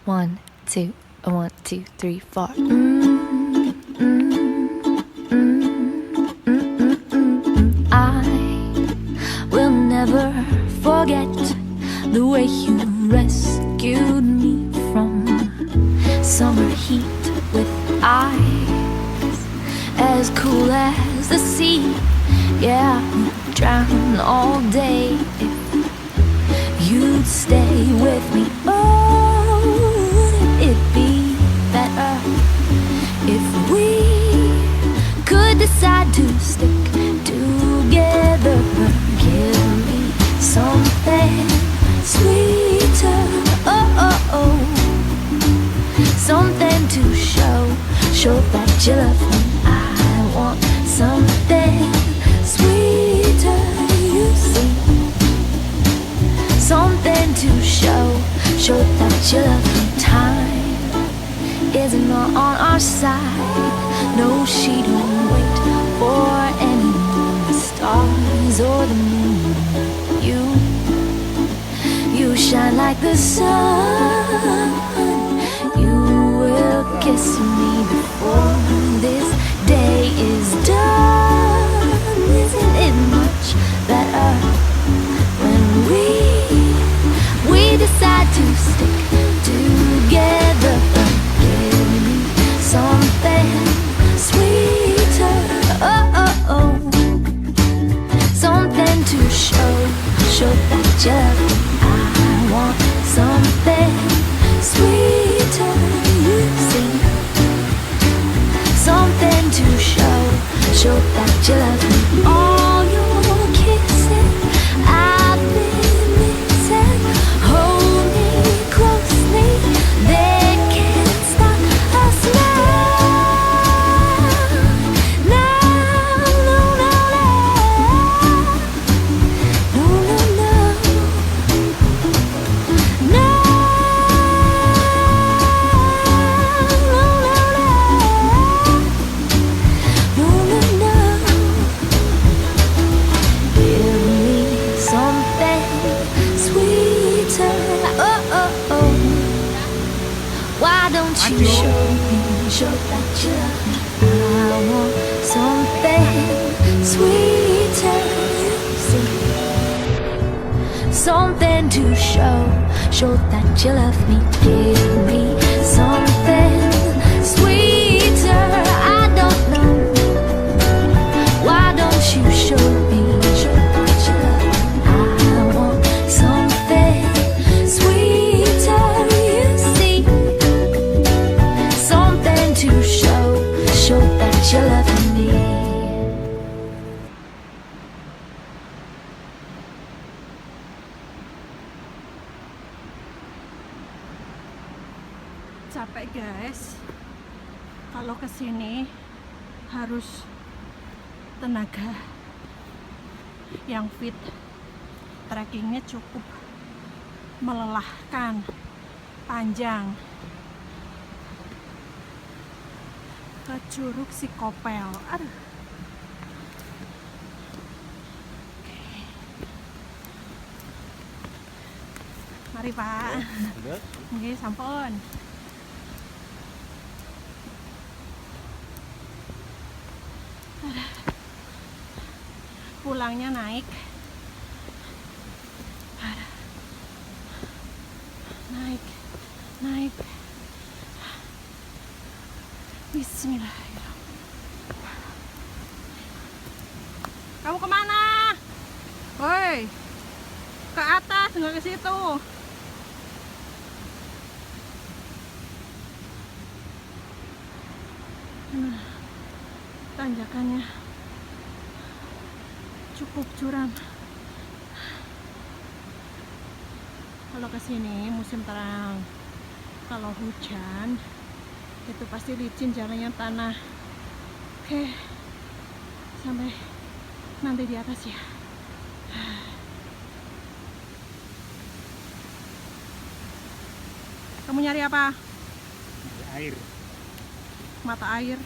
1, 2, 1, 2, 3, 4. I will never forget the way you rescued me from summer heat with eyes as cool as the sea. Yeah, I'd drown all day if you'd stay with me. Oh, would it be better if we could decide to stick together? Give me something sweeter, oh, something to show that you love me. I want something sweeter, you see, something to show that you love me. Time isn't on our side. No, she don't wait for anyone, the stars or the moon. You shine like the sun. You will kiss me before this day is done. Isn't it much better when we decide to stick together? Give me something sweeter, oh, something to show that you love me. I want something sweeter, you see, something to show that you love me. All your kisses I've been missing. Hold me closely, they can't stop us now. No, no, no, no, no, no, no, no, no, no. Give me something sweeter, oh. Why don't you show that you love me? I want something sweeter, you see, something to show that you love me. Give me something sweeter. I don't know, why don't you show that you love me? I want something sweeter, you see, something to show that you love me. Capek guys, kalau kesini harus tenaga yang fit. Trekkingnya cukup melelahkan, panjang, ke curug Sikopel. Aduh. Oke. Mari Pak. Oke, sampun. Pulangnya naik, naik. Bismillahirrahmanirrahim. Kamu kemana? Woi, ke atas, nggak ke situ. Tanjakannya cukup curam. Kalau kesini musim terang, kalau hujan itu pasti licin jalannya, tanah. Oke, sampai nanti di atas ya. Kamu nyari apa? Air. Mata air.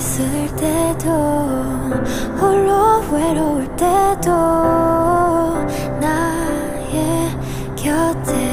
있을 때도 홀로 외로울 때도 나의 곁에